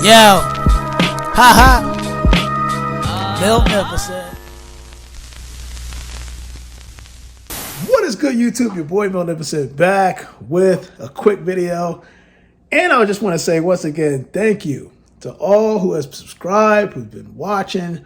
Yo, haha, Miltnificent. What is good, YouTube? Your boy Miltnificent back with a quick video. And I just want to say once again, thank you to all who has subscribed, who've been watching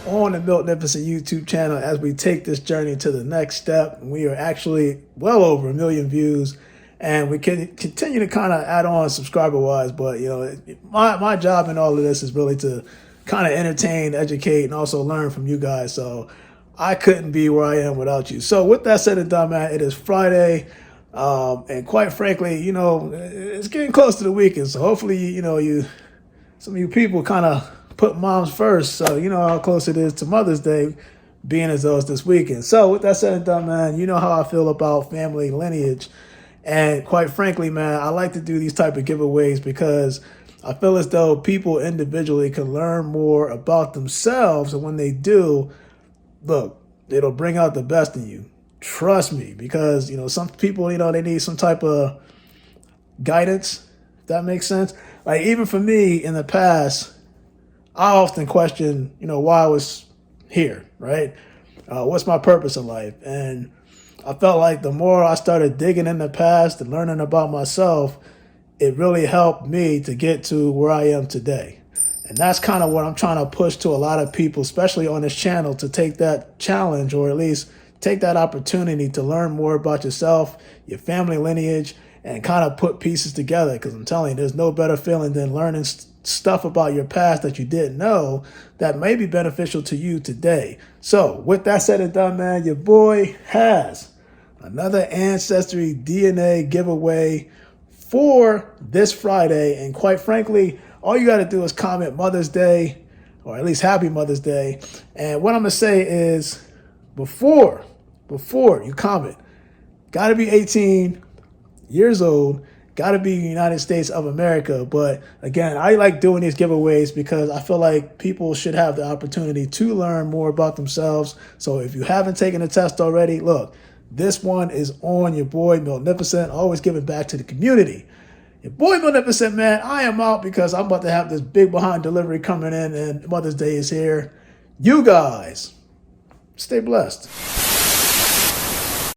on the Miltnificent YouTube channel as we take this journey to the next step. We are actually well over 1 million views, and we can continue to kind of add on subscriber-wise. But, you know, my job in all of this is really to kind of entertain, educate, and also learn from you guys. So I couldn't be where I am without you. So with that said and done, man, it is Friday. And quite frankly, you know, it's getting close to the weekend. So hopefully, you know, some of you people kind of put moms first. So you know how close it is to Mother's Day being as though it's this weekend. So with that said and done, man, you know how I feel about family lineage. And quite frankly, man, I like to do these type of giveaways because I feel as though people individually can learn more about themselves. And when they do, look, it'll bring out the best in you. Trust me, because, you know, some people, you know, they need some type of guidance, if that makes sense. Like, even for me in the past, I often question, you know, why I was here, right? What's my purpose in life? And I felt like the more I started digging in the past and learning about myself, it really helped me to get to where I am today. And that's kind of what I'm trying to push to a lot of people, especially on this channel, to take that challenge, or at least take that opportunity to learn more about yourself, your family lineage, and kind of put pieces together. Because I'm telling you, there's no better feeling than learning stuff about your past that you didn't know that may be beneficial to you today. So with that said and done, man, your boy has another Ancestry DNA giveaway for this Friday. And quite frankly, all you got to do is comment Mother's Day, or at least Happy Mother's Day. And what I'm going to say is, before you comment, got to be 18 years old, got to be in the United States of America. But again, I like doing these giveaways because I feel like people should have the opportunity to learn more about themselves. So if you haven't taken a test already, look, this one is on your boy Miltnificent, always giving back to the community. Your boy Miltnificent, man, I am out because I'm about to have this big behind delivery coming in and Mother's Day is here. You guys, stay blessed.